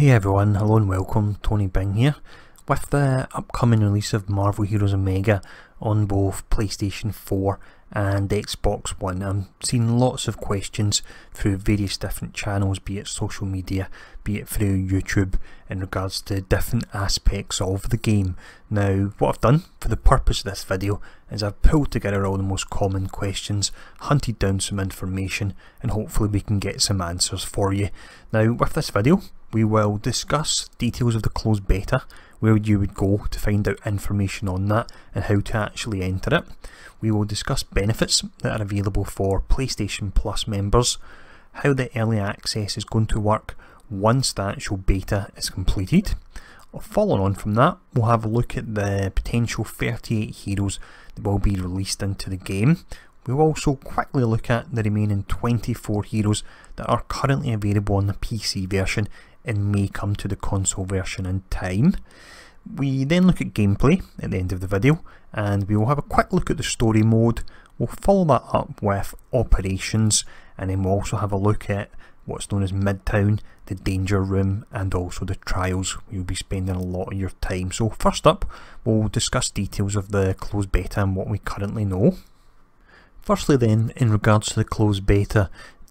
Hey everyone, hello and welcome, Tony Bing here. With the upcoming release of Marvel Heroes Omega on both PlayStation 4 and Xbox One, I'm seeing lots of questions through various different channels, be it social media, be it through YouTube, in regards to different aspects of the game. Now, what I've done for the purpose of this video is I've pulled together all the most common questions, hunted down some information, and hopefully we can get some answers for you. Now, with this video, we will discuss details of the closed beta, where you would go to find out information on that and how to actually enter it. We will discuss benefits that are available for PlayStation Plus members, how the early access is going to work once the actual beta is completed. Following on from that, we'll have a look at the potential 38 heroes that will be released into the game. We'll also quickly look at the remaining 24 heroes that are currently available on the PC version and may come to the console version in time. We then look at gameplay at the end of the video, and we will have a quick look at the story mode. We'll follow that up with operations, and then we'll also have a look at what's known as Midtown, the Danger Room, and also the Trials. You'll be spending a lot of your time. So first up, we'll discuss details of the closed beta and what we currently know. Firstly then, in regards to the closed beta,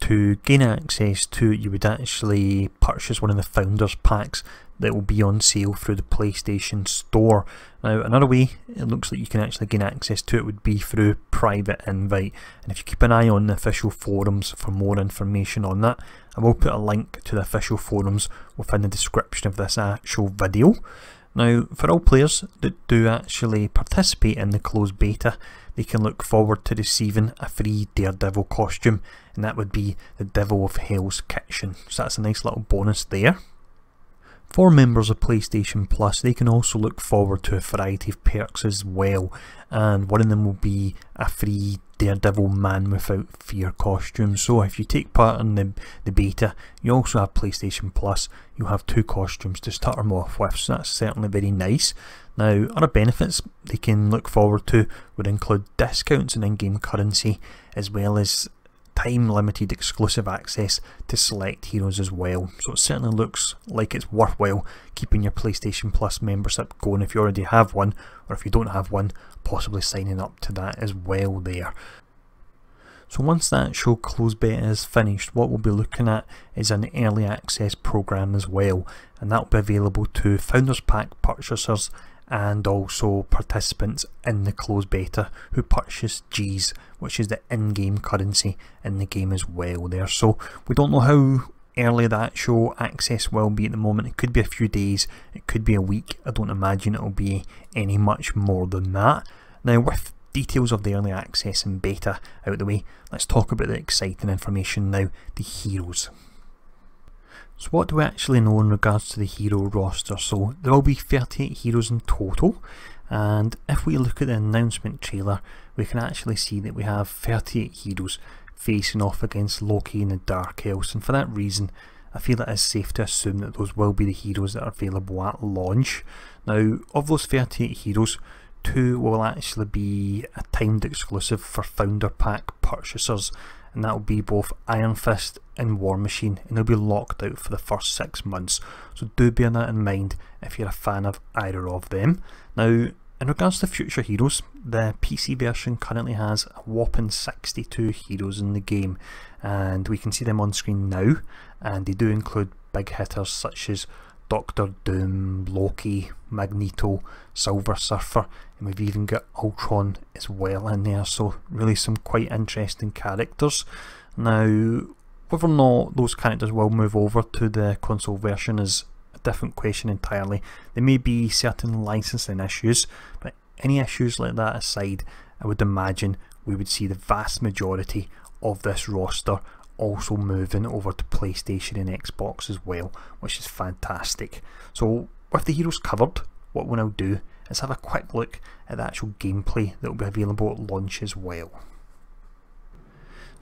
to gain access to it, you would actually purchase one of the Founders Packs that will be on sale through the PlayStation Store. Now, another way it looks like you can actually gain access to it would be through private invite, and if you keep an eye on the official forums for more information on that, I will put a link to the official forums within the description of this actual video. Now, for all players that do actually participate in the closed beta, they can look forward to receiving a free Daredevil costume, and that would be the Devil of Hell's Kitchen. So that's a nice little bonus there. For members of PlayStation Plus, they can also look forward to a variety of perks as well, and one of them will be a free Daredevil Man Without Fear costume. So if you take part in the beta, you also have PlayStation Plus, you'll have two costumes to start them off with, so that's certainly very nice. Now, other benefits they can look forward to would include discounts in in-game currency, as well as time-limited exclusive access to select heroes as well. So it certainly looks like it's worthwhile keeping your PlayStation Plus membership going if you already have one, or if you don't have one, possibly signing up to that as well there. So once that actual closed beta is finished, what we'll be looking at is an early access program as well, and that will be available to Founders Pack purchasers and also participants in the closed beta who purchase G's, which is the in-game currency in the game as well there. So we don't know how early the actual access will be at the moment. It could be a few days, it could be a week. I don't imagine it'll be any much more than that. Now, with details of the early access and beta out of the way, let's talk about the exciting information now, the heroes. So what do we actually know in regards to the hero roster? So there will be 38 heroes in total, and if we look at the announcement trailer, we can actually see that we have 38 heroes facing off against Loki and the Dark Elves, and for that reason I feel it is safe to assume that those will be the heroes that are available at launch. Now, of those 38 heroes, 2 will actually be a timed exclusive for Founder Pack purchasers, and that will be both Iron Fist and War Machine, and they'll be locked out for the first 6 months, so do bear that in mind if you're a fan of either of them. Now, in regards to future heroes, the PC version currently has a whopping 62 heroes in the game, and we can see them on screen now, and they do include big hitters such as Doctor Doom, Loki, Magneto, Silver Surfer, and we've even got Ultron as well in there, so really some quite interesting characters. Now, whether or not those characters will move over to the console version is a different question entirely. There may be certain licensing issues, but any issues like that aside, I would imagine we would see the vast majority of this roster also moving over to PlayStation and Xbox as well, which is fantastic. So with the heroes covered, what we'll now do is have a quick look at the actual gameplay that will be available at launch as well.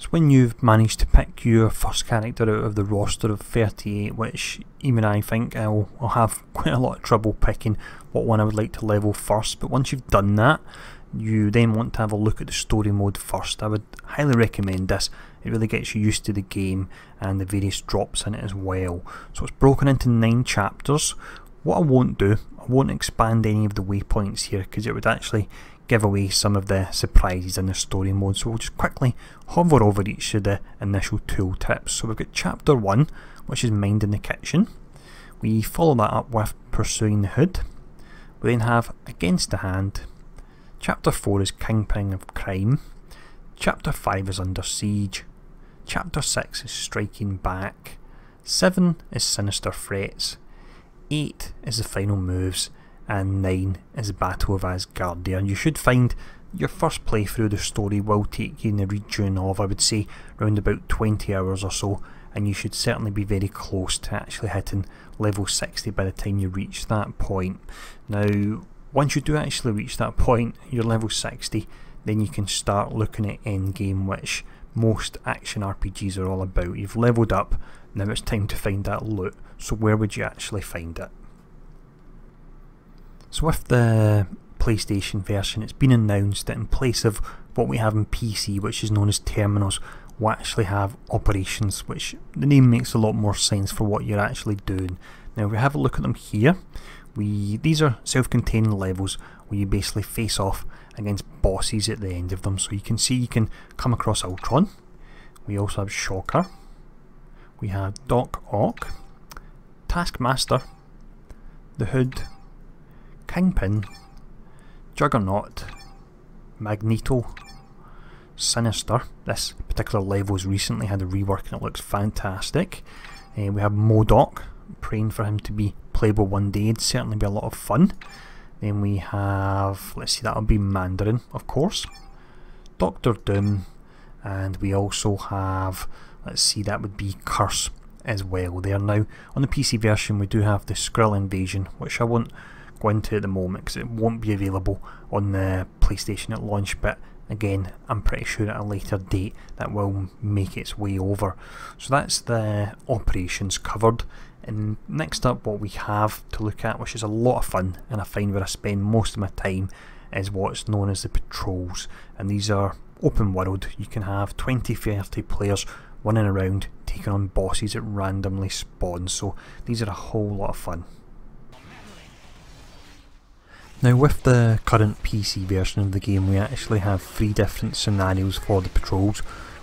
So when you've managed to pick your first character out of the roster of 38, which even I think I'll have quite a lot of trouble picking what one I would like to level first, but once you've done that, you then want to have a look at the story mode first. I would highly recommend this. It really gets you used to the game and the various drops in it as well. So it's broken into 9 chapters. What I won't do, I won't expand any of the waypoints here because it would actually give away some of the surprises in the story mode, so we'll just quickly hover over each of the initial tool tips. So we've got chapter 1, which is Minding the Kitchen. We follow that up with Pursuing the Hood. We then have Against the Hand. Chapter 4 is Kingpin of Crime. Chapter 5 is Under Siege. Chapter 6 is Striking Back. 7 is Sinister Threats. 8 is The Final Moves. And 9 is the Battle of Asgardia. You should find your first playthrough the story will take you in the region of, I would say, around about 20 hours or so, and you should certainly be very close to actually hitting level 60 by the time you reach that point. Now, once you do actually reach that point, you're level 60, then you can start looking at endgame, which most action RPGs are all about. You've leveled up, now it's time to find that loot, so where would you actually find it? So with the PlayStation version, it's been announced that in place of what we have in PC, which is known as terminals, we'll actually have operations, which the name makes a lot more sense for what you're actually doing. Now if we have a look at them here, these are self-contained levels where you basically face off against bosses at the end of them. So you can see you can come across Ultron. We also have Shocker. We have Doc Ock, Taskmaster, the Hood, Kingpin, Juggernaut, Magneto, Sinister. This particular level has recently had a rework and it looks fantastic. We have MODOK, praying for him to be playable one day. It'd certainly be a lot of fun. Then we have, let's see, that'll be Mandarin, of course, Doctor Doom, and we also have, let's see, that would be Curse as well there. Now, on the PC version we do have the Skrull Invasion, which I won't go into at the moment because it won't be available on the PlayStation at launch, but again I'm pretty sure at a later date that will make its way over. So that's the operations covered, and next up what we have to look at, which is a lot of fun and I find where I spend most of my time, is what's known as the patrols, and these are open world. You can have 20-30 players running around taking on bosses that randomly spawn, so these are a whole lot of fun. Now with the current PC version of the game we actually have 3 different scenarios for the patrols.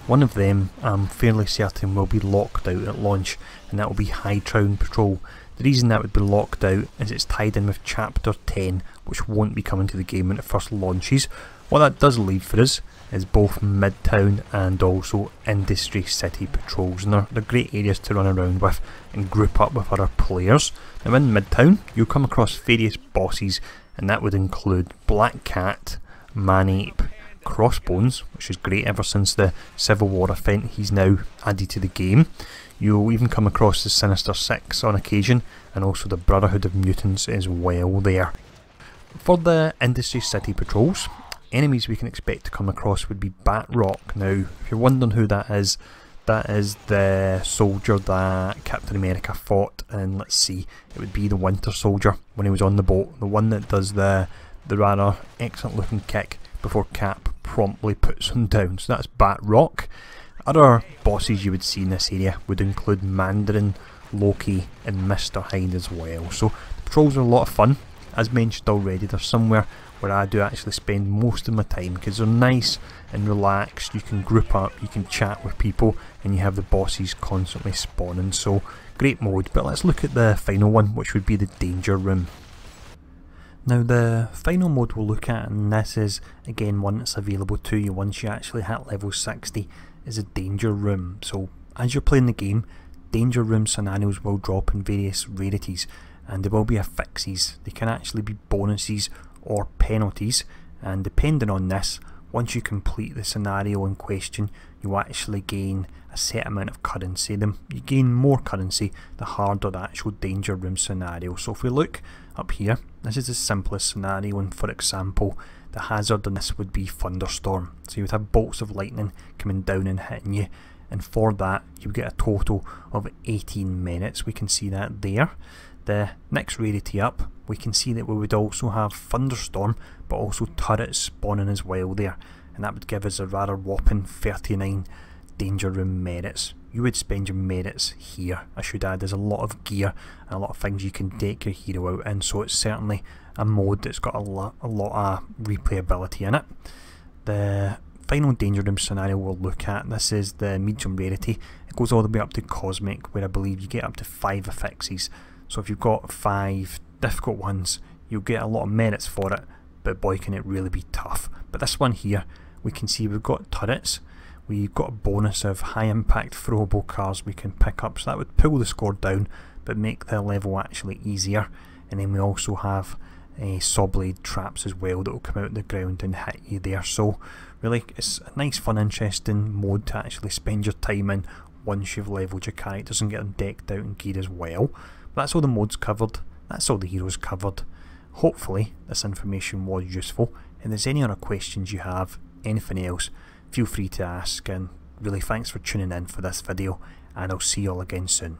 One of them I'm fairly certain will be locked out at launch, and that will be High Trown Patrol. The reason that would be locked out is it's tied in with Chapter 10, which won't be coming to the game when it first launches. What that does leave for us is both Midtown and also Industry City patrols, and they're great areas to run around with and group up with other players. Now in Midtown you'll come across various bosses, and that would include Black Cat, Man-Ape, Crossbones, which is great ever since the Civil War event, he's now added to the game. You'll even come across the Sinister Six on occasion, and also the Brotherhood of Mutants as well there. For the Industry City patrols, enemies we can expect to come across would be Batroc. Now if you're wondering who that is the soldier that Captain America fought, and let's see, it would be the Winter Soldier when he was on the boat, the one that does the rather excellent looking kick before Cap promptly puts him down. So that's Batroc. Other bosses you would see in this area would include Mandarin, Loki and Mr. Hyde as well. So the patrols are a lot of fun. As mentioned already, they're somewhere where I do actually spend most of my time because they're nice and relaxed. You can group up, you can chat with people, and you have the bosses constantly spawning, so great mode. But let's look at the final one, which would be the Danger Room. Now the final mode we'll look at, and this is again one that's available to you once you actually hit level 60, is a Danger Room. So as you're playing the game, Danger Room scenarios will drop in various rarities, and there will be affixes. They can actually be bonuses or penalties, and depending on this, once you complete the scenario in question, you actually gain a set amount of currency. You gain more currency the harder the actual Danger Room scenario. So if we look up here, this is the simplest scenario, and for example the hazard in this would be thunderstorm. So you would have bolts of lightning coming down and hitting you, and for that you get a total of 18 minutes. We can see that there. The next rarity up, we can see that we would also have thunderstorm, but also turrets spawning as well there, and that would give us a rather whopping 39 danger room merits. You would spend your merits here. I should add, there's a lot of gear and a lot of things you can deck your hero out in, so it's certainly a mode that's got a lot of replayability in it. The final danger room scenario we'll look at, this is the medium rarity. It goes all the way up to cosmic, where I believe you get up to 5 affixes. So if you've got 5 difficult ones, you'll get a lot of merits for it, but boy can it really be tough. But this one here, we can see we've got turrets. We've got a bonus of high impact throwable cars we can pick up, so that would pull the score down but make the level actually easier. And then we also have saw blade traps as well that will come out of the ground and hit you there. So really it's a nice, fun, interesting mode to actually spend your time in once you've leveled your characters and get them decked out and geared as well. But that's all the modes covered, that's all the heroes covered. Hopefully this information was useful, and if there's any other questions you have, anything else, feel free to ask, and really thanks for tuning in for this video, and I'll see you all again soon.